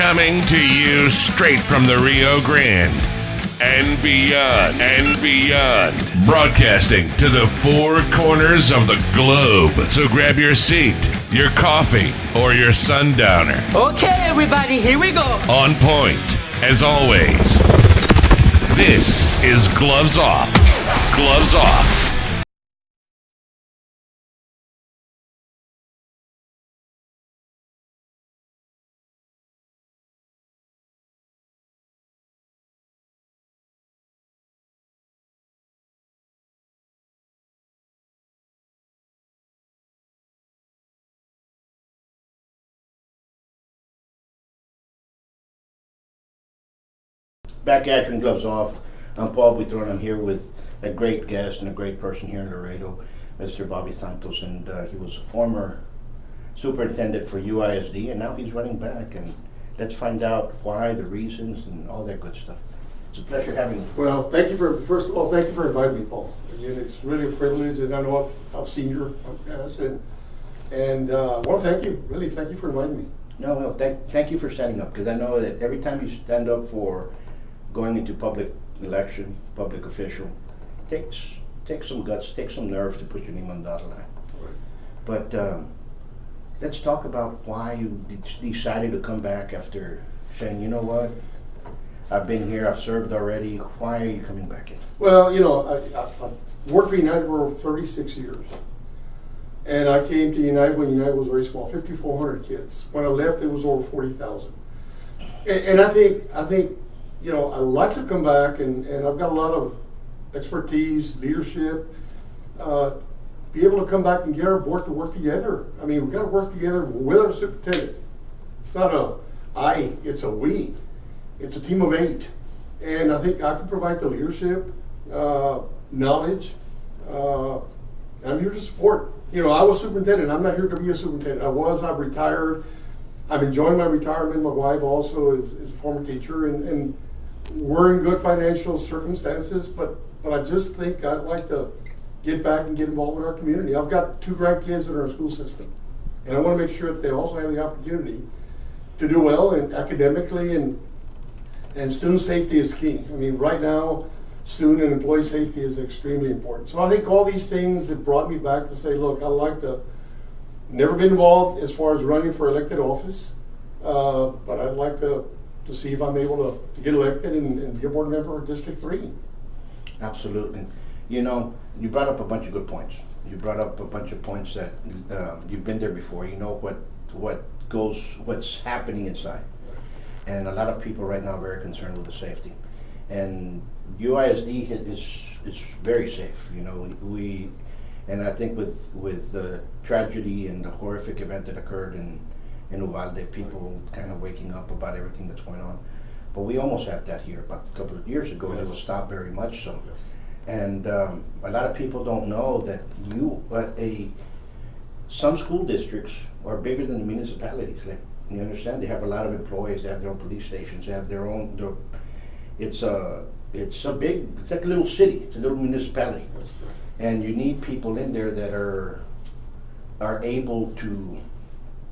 Coming to you straight from the Rio Grande and beyond. Broadcasting to the four corners of the globe. So grab your seat, your coffee, or your sundowner. Okay, everybody, here we go. On point, as always. This is Gloves Off. Gloves Off. Back at you and Gloves Off. I'm Paul Buitrón. I'm here with a great guest and a great person here in Laredo, Mr. Robert Santos, and he was a former superintendent for UISD, and now he's running back. And let's find out why, the reasons, and all that good stuff. It's a pleasure having you. Well, thank you for inviting me, Paul. Again, it's really a privilege, and I know I've seen your podcast, and I want to thank you. Really, thank you for inviting me. No, thank you for standing up, because I know that every time you stand up for going into public election, public official, takes some guts, takes some nerve to put your name on the dotted line. Right. But let's talk about why you decided to come back after saying, you know what, I've been here, I've served already. Why are you coming back in? Well, you know, I worked for United for over 36 years. And I came to United when United was very small, 5,400 kids. When I left, it was over 40,000. And I think, you know, I like to come back, and I've got a lot of expertise, leadership, be able to come back and get our board to work together. I mean, we've got to work together with our superintendent. It's not a I, it's a we. It's a team of 8. And I think I can provide the leadership, knowledge, and I'm here to support. You know, I was superintendent. I'm not here to be a superintendent. I've retired. I'm enjoying my retirement. My wife also is a former teacher, and we're in good financial circumstances, but I just think I'd like to get back and get involved in our community. I've got 2 grandkids in our school system, and I want to make sure that they also have the opportunity to do well and academically, and student safety is key. I mean, right now, student and employee safety is extremely important. So I think all these things that brought me back to say, look, I'd like to, never been involved as far as running for elected office, but I'd like to see if I'm able to get elected and be a board member of District 3. Absolutely. You know, you brought up a bunch of good points. You brought up a bunch of points that you've been there before. You know what's happening inside. And a lot of people right now are very concerned with the safety. And UISD is very safe. You know, and I think with the tragedy and the horrific event that occurred in Uvalde, people kind of waking up about everything that's going on. But we almost had that here about a couple of years ago, and it was stopped very much so. Yes. And a lot of people don't know that some school districts are bigger than the municipalities. You understand? They have a lot of employees. They have their own police stations. They have their own. It's like a little city. It's a little municipality, and you need people in there that are able to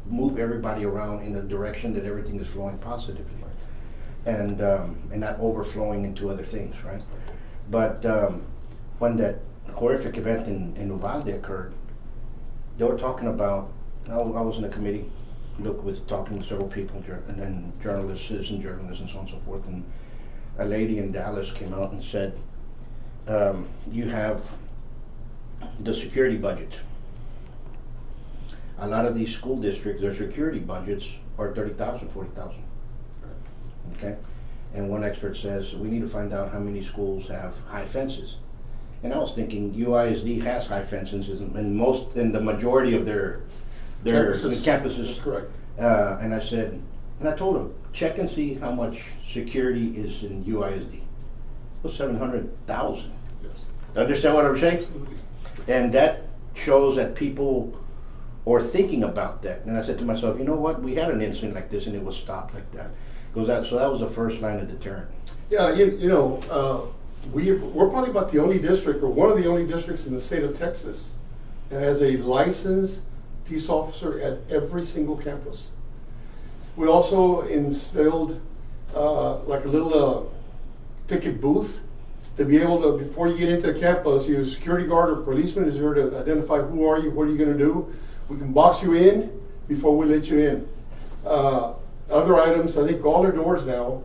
move everybody around in a direction that everything is flowing positively, and not overflowing into other things, right? But when that horrific event in Uvalde occurred, they were talking about. I was in a committee, talking to several people, and then journalists, citizen journalists, and so on and so forth, and a lady in Dallas came out and said, "You have the security budget. A lot of these school districts, their security budgets are $30,000, $40,000. Okay, and one expert says we need to find out how many schools have high fences. And I was thinking UISD has high fences in the majority of their campuses. That's correct. And I told him, check and see how much security is in UISD. It was 700,000. Yes. Understand what I'm saying? Absolutely. And that shows that people are thinking about that. And I said to myself, you know what? We had an incident like this, and it was stopped like that. So that was the first line of deterrent. Yeah, we're probably about the only district, or one of the only districts in the state of Texas, that has a licensed peace officer at every single campus. We also instilled like a little ticket booth to be able to, before you get into the campus, your security guard or policeman is there to identify who are you, what are you going to do. We can box you in before we let you in. Other items, I think all our doors now,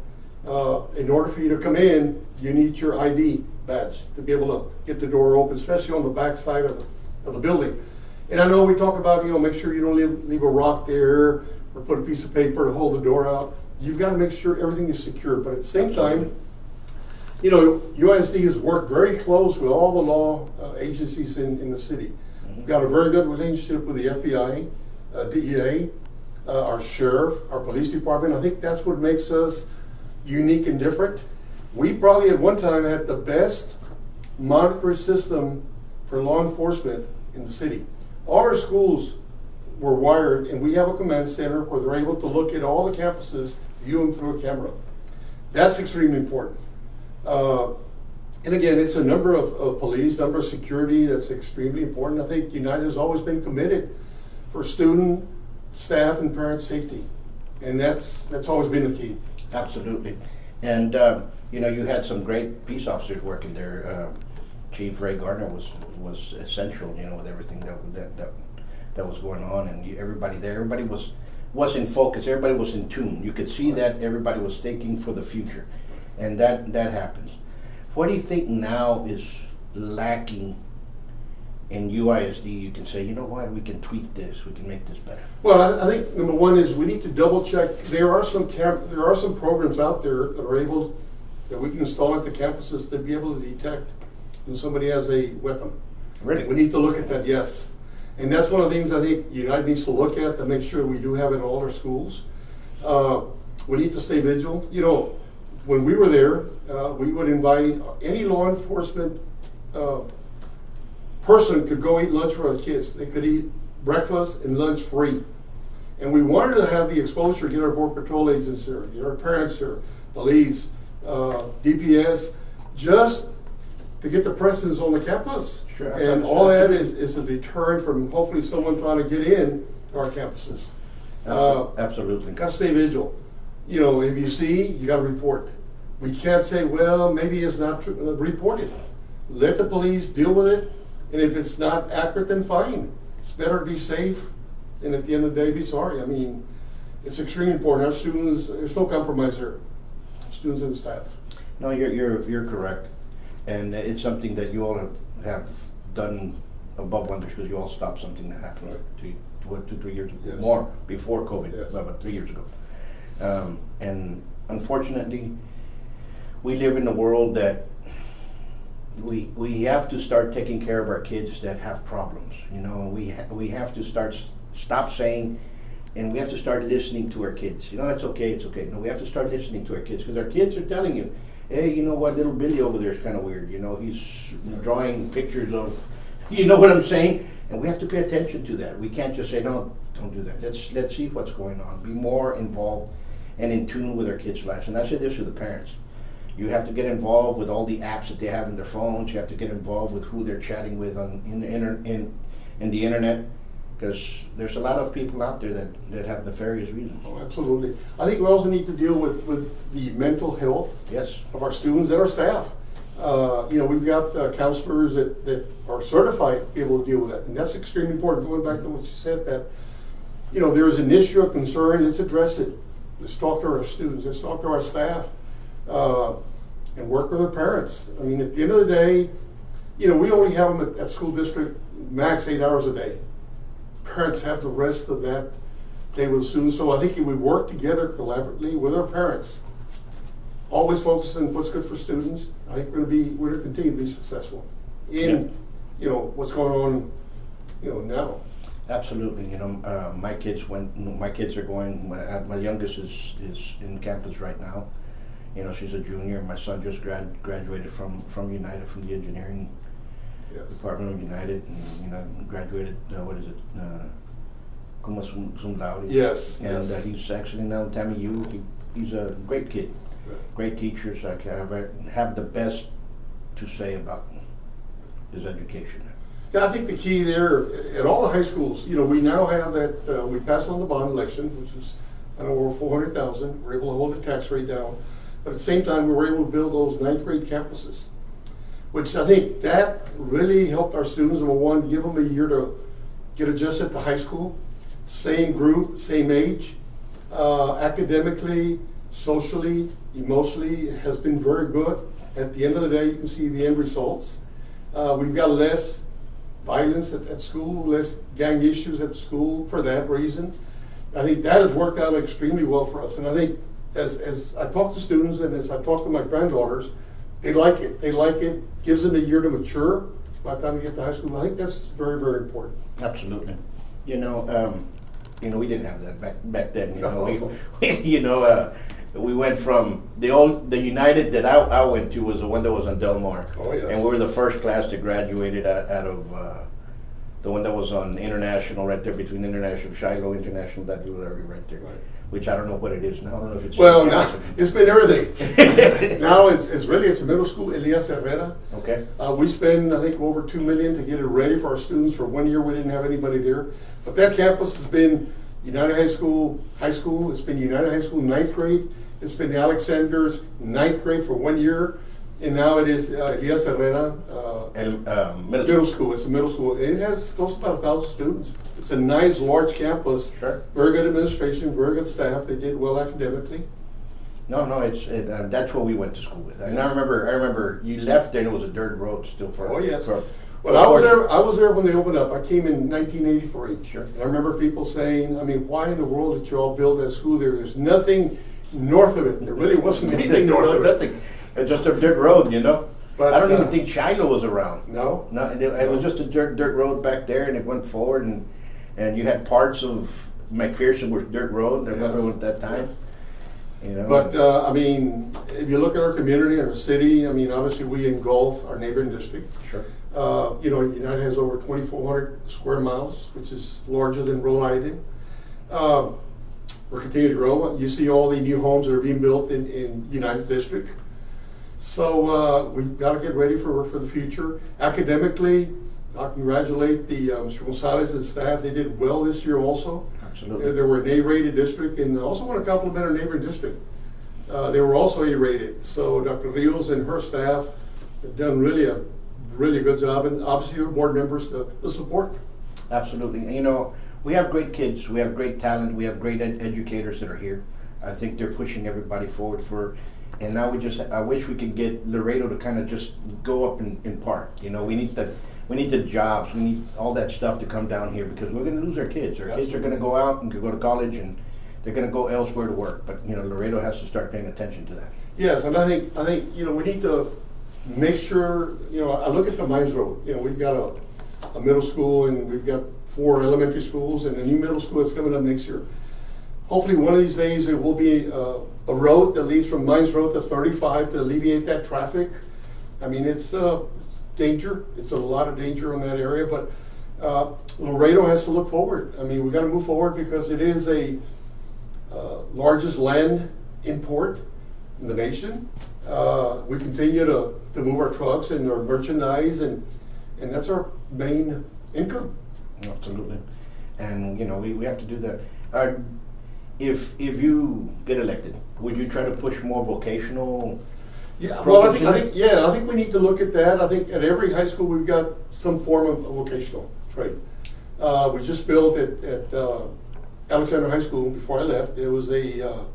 in order for you to come in, you need your ID badge to be able to get the door open, especially on the back side of the building. And I know we talk about, make sure you don't leave a rock there or put a piece of paper to hold the door out. You've got to make sure everything is secure. But at the same time, UISD has worked very close with all the law agencies in the city. We've got a very good relationship with the FBI, DEA, our sheriff, our police department. I think that's what makes us unique and different. We probably at one time had the best monitoring system for law enforcement in the city. All our schools were wired, and we have a command center where they're able to look at all the campuses, view them through a camera. That's extremely important. And again, it's a number of police, number of security that's extremely important. I think United has always been committed for student, staff, and parent safety. And that's always been the key. Absolutely. And, you had some great peace officers working there. Chief Ray Gardner was essential, with everything that was going on. And everybody there, everybody was in focus. Everybody was in tune. You could see that everybody was thinking for the future. And that happens. What do you think now is lacking in UISD? You can say, what, we can tweak this, we can make this better. Well, I think number one is we need to double check. There are some programs out there that we can install at the campuses to be able to detect when somebody has a weapon. Really? We need to look at that, yes. And that's one of the things I think United needs to look at to make sure we do have it in all our schools. We need to stay vigilant. When we were there, we would invite any law enforcement person could go eat lunch with our kids. They could eat breakfast and lunch free. And we wanted to have the exposure, get our Border Patrol agents there, get our parents there, police, DPS, just to get the presence on the campus. Sure. And all that is a deterrent from hopefully someone trying to get in to our campuses. Absolutely. Got to stay vigilant. If you see, you got to report. We can't say, well, maybe it's not reported. Let the police deal with it, and if it's not accurate, then fine. It's better to be safe, and at the end of the day, be sorry. I mean, it's extremely important. Our students, there's no compromise there. Students and staff. No, you're correct, and it's something that you all have done above wonders because you all stopped something that happened Right. 2-3 years ago, Yes. more before COVID, Yes. about 3 years ago. And unfortunately, we live in a world that we have to start taking care of our kids that have problems. We have to stop saying, and we have to start listening to our kids. It's okay, it's okay. No, we have to start listening to our kids because our kids are telling you, hey, you know what, little Billy over there is kind of weird. He's drawing pictures of, you know what I'm saying? And we have to pay attention to that. We can't just say, no, don't do that. Let's see what's going on. Be more involved and in tune with our kids' lives. And I say this to the parents. You have to get involved with all the apps that they have in their phones. You have to get involved with who they're chatting with in the internet, because there's a lot of people out there that have nefarious reasons. Oh, absolutely. I think we also need to deal with the mental health Yes. of our students and our staff. We've got counselors that are certified to be able to deal with that, and that's extremely important. Going back to what you said, that there's an issue of concern, let's address it. Let's talk to our students, let's talk to our staff, and work with our parents. I mean, at the end of the day, we only have them at school district max 8 hours a day. Parents have the rest of that day with students. So I think if we work together collaboratively with our parents, always focus on what's good for students, I think we're going to continue to be successful in what's going on now. Absolutely. My kids are going. My youngest is in campus right now. She's a junior. My son just graduated from United, from the engineering department of United, and graduated. What is it? Cum laude. Yes. And yes. he's actually now in Tammy U. He's a great kid. Great teachers. I have the best to say about his education. Yeah, I think the key there at all the high schools, we now have that we passed on the bond election, which is know over 400,000. We're able to hold the tax rate down. But at the same time, we were able to build those ninth grade campuses, which I think that really helped our students, number one, give them a year to get adjusted to high school. Same group, same age, academically, socially, emotionally, has been very good. At the end of the day, you can see the end results. We've got less violence at school, less gang issues at school for that reason. I think that has worked out extremely well for us. And I think as I talk to students and as I talk to my granddaughters, they like it. They like it. Gives them a year to mature by the time we get to high school. I think that's very, very important. Absolutely. You know, we didn't have that back then. We went from the United that I went to was the one that was on Del Mar. Oh, yes. And we were the first class that graduated out of the one that was on International, right there between International, Shiloh International, that little area right there. Right. Which I don't know what it is now. I don't know if it's Well, now it's been everything. Now it's a middle school, Elias Herrera. Okay. We spend, I think, over $2 million to get it ready for our students. For 1 year, we didn't have anybody there. But that campus has been United High School. It's been United High School ninth grade. It's been Alexander's ninth grade for 1 year. And now it is Elias Herrera middle school. It's a middle school. It has close to about 1,000 students. It's a nice, large campus. Sure. Very good administration, very good staff. They did well academically. No, that's what we went to school with. And I remember you left there and it was a dirt road still for. Oh, yes. For, Well, I was there when they opened up. I came in 1983. Sure. And I remember people saying, I mean, why in the world did you all build that school there? There's nothing north of it. There really wasn't anything north of it. Nothing. It's just a dirt road, you know. But, I don't even think Shiloh was around. No. No, it was just a dirt road back there, and it went forward, and you had parts of McPherson was dirt road. I remember at that time. Yes. You know. But I mean, if you look at our community and our city, I mean, obviously we engulf our neighboring district. Sure. United has over 2,400 square miles, which is larger than Rhode Island. We're continuing to grow. You see all the new homes that are being built in United District. So we've got to get ready for the future. Academically, I congratulate the Mr. Gonzalez and staff. They did well this year also. Absolutely. They were an A-rated district, and I also want to compliment our neighboring district. They were also A-rated. So Dr. Rios and her staff have done really a really good job, and obviously our board members the support. Absolutely. You know, we have great kids, we have great talent, we have great educators that are here. I think they're pushing everybody forward and now I wish we could get Laredo to kind of just go up in part. You know, we need the jobs, we need all that stuff to come down here because we're going to lose our kids. Our kids are going to go out and go to college and they're going to go elsewhere to work. But, you know, Laredo has to start paying attention to that. Yes, and I think we need to make sure, I look at the Mines Road. We've got a middle school and we've got 4 elementary schools and a new middle school that's coming up next year. Hopefully one of these days there will be a road that leads from Mines Road to 35 to alleviate that traffic. I mean, it's danger. It's a lot of danger in that area, but Laredo has to look forward. I mean, we've got to move forward because it is a largest land import in the nation. We continue to move our trucks and our merchandise, and that's our main income. Absolutely. And, we have to do that. If you get elected, would you try to push more vocational? Yeah, well, I think we need to look at that. I think at every high school we've got some form of vocational trade. We just built at Alexander High School before I left. It was a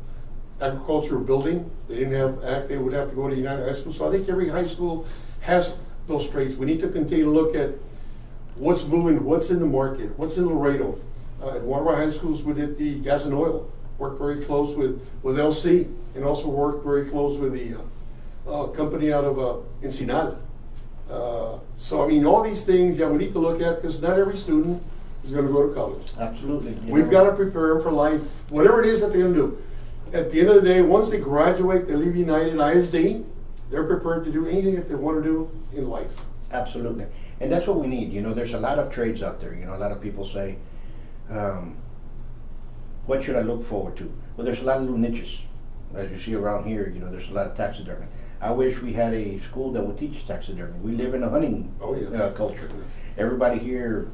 agricultural building. They didn't have ACT. They would have to go to United High School. So I think every high school has those trades. We need to continue to look at what's moving, what's in the market, what's in Laredo. At one of our high schools, we did the gas and oil. Worked very close with LC, and also worked very close with the company out of Ensenada. So I mean, all these things, we need to look at because not every student is going to go to college. Absolutely. We've got to prepare them for life, whatever it is that they're going to do. At the end of the day, once they graduate, they leave United ISD, they're prepared to do anything that they want to do in life. Absolutely. And that's what we need. There's a lot of trades out there. A lot of people say, what should I look forward to? Well, there's a lot of little niches. As you see around here, there's a lot of taxidermy. I wish we had a school that would teach taxidermy. We live in a hunting culture. Everybody here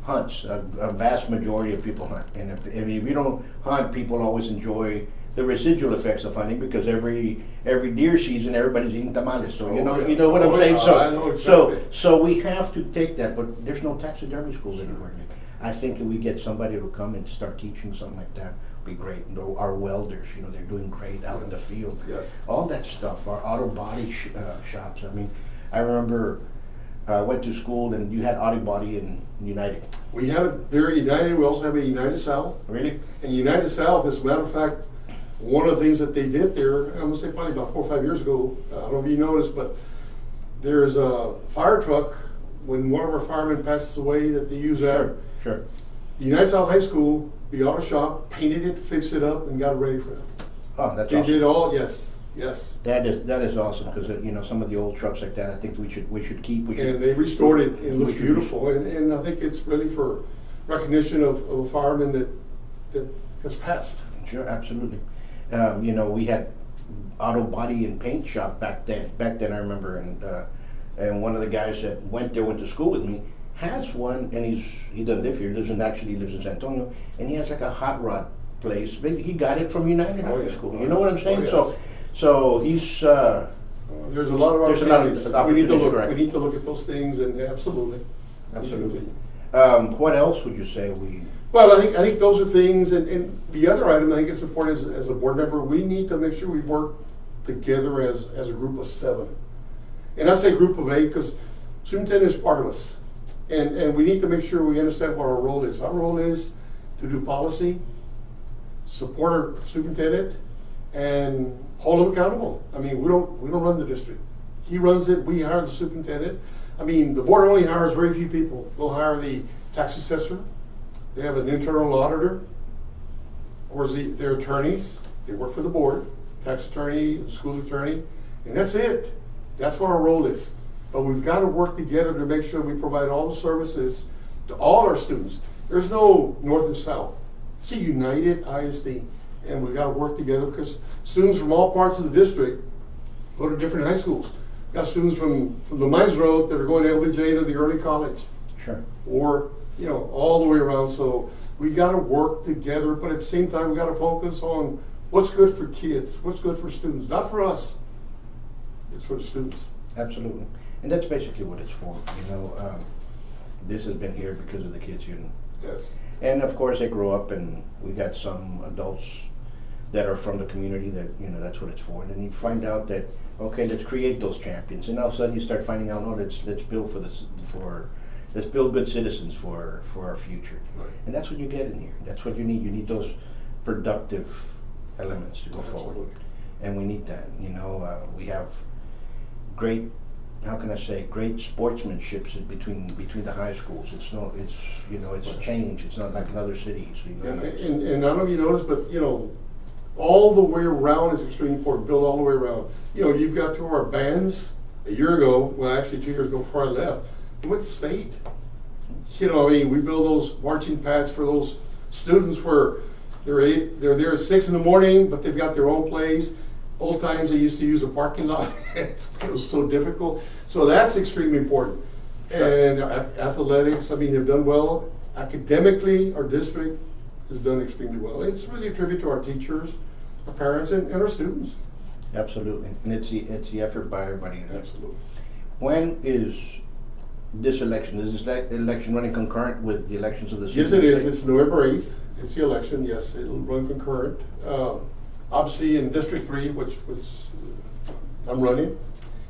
hunts. A vast majority of people hunt, and if you don't hunt, people always enjoy the residual effects of hunting because every deer season everybody's eating tamales. So you know what I'm saying. I know exactly. So we have to take that, but there's no taxidermy schools anywhere. I think if we get somebody to come and start teaching something like that, be great. Our welders, they're doing great out in the field. Yes. All that stuff. Our auto body shops. I mean, I remember I went to school and you had auto body in United. We have it there at United. We also have it at United South. Really? And United South, as a matter of fact, one of the things that they did there, I'm going to say probably about 4 or 5 years ago, I don't know if you noticed, but there's a fire truck, when one of our firemen passes away, that they use that. Sure. The United South High School, the auto shop, painted it, fixed it up, and got it ready for them. Oh, that's They awesome. did all, yes. That is awesome because some of the old trucks like that, I think we should keep. And they restored it, and it looks beautiful, and I think it's really for recognition of a fireman that has passed. Sure, absolutely. We had auto body and paint shop back then. I remember, and one of the guys that went to school with me has one, and he doesn't live here. He lives in San Antonio, and he has like a hot rod place. Maybe he got it from United High School. You know what I'm saying? So he's. There's a lot of opportunities. We need to look at those things, and absolutely. What else would you say we? Well, I think those are things, and the other item I think it's important as a board member, we need to make sure we work together as a group of 7. And I say group of 8 because superintendent is part of us. And we need to make sure we understand what our role is. Our role is to do policy, support our superintendent, and hold him accountable. I mean, we don't run the district. He runs it, we hire the superintendent. I mean, the board only hires very few people. They'll hire the tax assessor. They have an internal auditor. Of course, their attorneys, they work for the board, tax attorney, school attorney, and that's it. That's what our role is. But we've got to work together to make sure we provide all the services to all our students. There's no north and south. It's a united ISD, and we've got to work together because students from all parts of the district go to different high schools. We've got students from the Mines Road that are going to LBJ to the early college. Sure. Or all the way around. So we got to work together, but at the same time, we got to focus on what's good for kids, what's good for students. Not for us, it's for the students. Absolutely. And that's basically what it's for. This has been here because of the kids. Yes. And of course, they grow up, and we got some adults that are from the community that, that's what it's for. And then you find out that, okay, let's create those champions. And all of a sudden you start finding out, let's build let's build good citizens for our future. Right. And that's what you get in here. That's what you need. You need those productive elements to go forward. And we need that. We have great, great sportsmanship between the high schools. It's change. It's not like in other cities. And I don't know if you noticed, but all the way around is extremely important. Build all the way around. You've got 2 of our bands a year ago, well actually 2 years ago before I left, we went to state. We build those marching pads for those students where they're there at 6 in the morning, but they've got their own place. Old times they used to use a parking lot. It was so difficult. So that's extremely important. Sure. And athletics, they've done well. Academically, our district has done extremely well. It's really a tribute to our teachers, our parents, and our students. Absolutely. And it's the effort by everybody. Absolutely. When is this election? Is this election running concurrent with the elections of the Yes, it is. It's November 8th. It's the election. Yes, it'll run concurrent. Obviously, in District 3, which I'm running,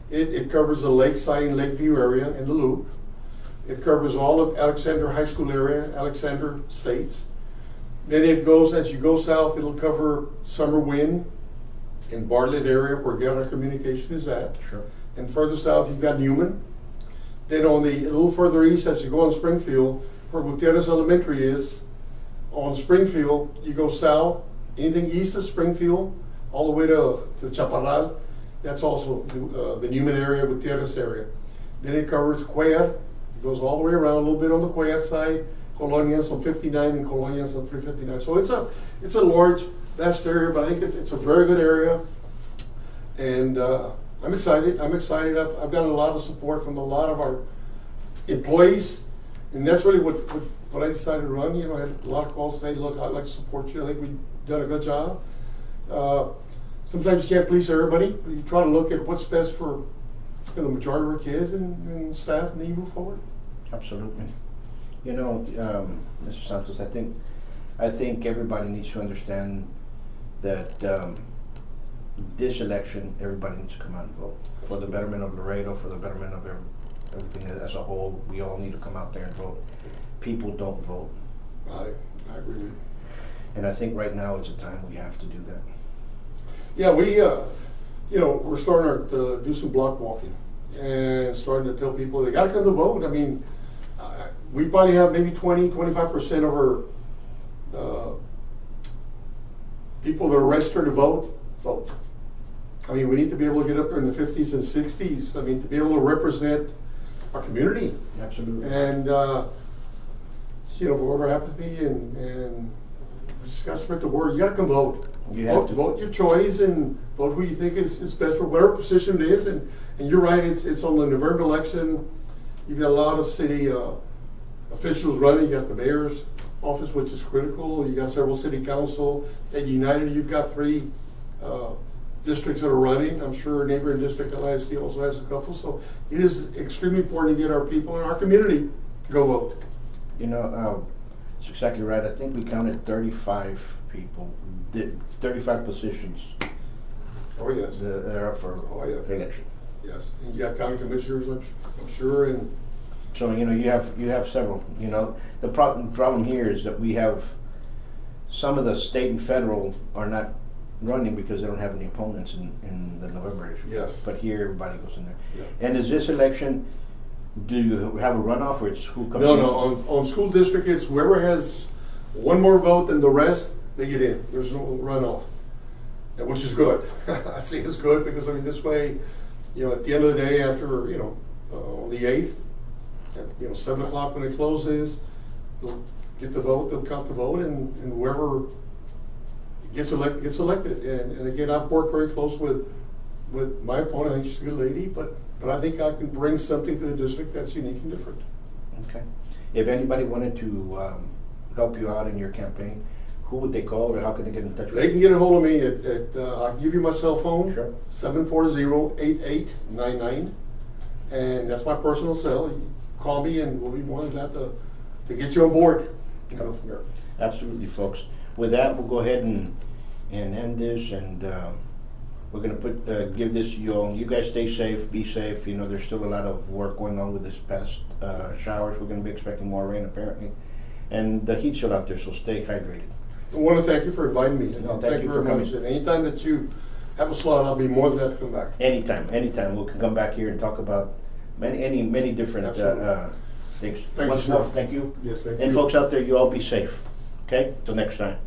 it covers the Lakeside and Lakeview area and the Loop. It covers all of Alexander High School area, Alexander States. Then it goes, as you go south, it'll cover Summer Wind in Bartlett area where Guerra Communication is at. Sure. And further south, you've got Newman. Then a little further east, as you go on Springfield, where Gutierrez Elementary is, on Springfield, you go south, anything east of Springfield, all the way to Chaparral, that's also the Newman area, Gutierrez area. Then it covers Cuellar, it goes all the way around, a little bit on the Cuellar side, Colonias on 59 and Colonias on 359. So it's a large, vast area, but I think it's a very good area. And I'm excited. I've gotten a lot of support from a lot of our employees, and that's really what when I decided to run, you know, I had a lot of calls saying, look, I'd like to support you. I think we've done a good job. Sometimes you can't please everybody, but you try to look at what's best for the majority of our kids and staff, and then you move forward. Absolutely. You know, Mr. Santos, I think everybody needs to understand that this election, everybody needs to come out and vote for the betterment of Laredo, for the betterment of everything as a whole. We all need to come out there and vote. People don't vote. I agree with you. And I think right now is the time we have to do that. Yeah, we, you know, we're starting to do some block walking and starting to tell people they got to come to vote. I mean, we probably have maybe 25% of our people that are registered to vote. I mean, we need to be able to get up there in the 50s and 60s. I mean, to be able to represent our community. Absolutely. And, you know, for our apathy and just got to spread the word. You got to come vote. You have to vote your choice and vote who you think is best for whatever position it is. And you're right, it's on the November election. You've got a lot of city officials running. You got the mayor's office, which is critical. You got several city council. At United, you've got 3 districts that are running. I'm sure neighboring district UISD also has a couple. So it is extremely important to get our people in our community to go vote. You know, it's exactly right. I think we counted 35 people, 35 positions Oh, yes. that are up for election. Yes. And you got county commissioners, I'm sure, and So, you know, you have several. You know, the problem here is that we have some of the state and federal are not running because they don't have any opponents in the November election. Yes. But here, everybody goes in there. Yeah. And is this election, do you have a runoff, or it's who comes in? No. On school district, it's whoever has one more vote than the rest, they get in. There's no runoff, which is good. I think it's good because, I mean, this way, you know, at the end of the day, after, you know, on the 8th, at, you know, 7 o'clock when it closes, they'll get the vote, they'll count the vote, and whoever gets elected gets elected. And again, I've worked very close with my opponent. I think she's a good lady, but I think I can bring something to the district that's unique and different. Okay. If anybody wanted to help you out in your campaign, who would they call, or how can they get in touch with you? They can get a hold of me at I'll give you my cell phone. Sure. 740-8899. And that's my personal cell. You call me and we'll be more than glad to get you on board. Go from there. Absolutely, folks. With that, we'll go ahead and end this, and we're going to give this to you all. You guys stay safe, be safe. You know, there's still a lot of work going on with this past showers. We're going to be expecting more rain, apparently. And the heat's still out there, so stay hydrated. I want to thank you for inviting me. No, thank you for very much. coming. And anytime that you have a slot, I'll be more than glad to come back. Anytime. We can come back here and talk about many different things. Thank Once you, more, sir. thank you. Yes, thank you. And folks out there, you all be safe. Okay? Till next time.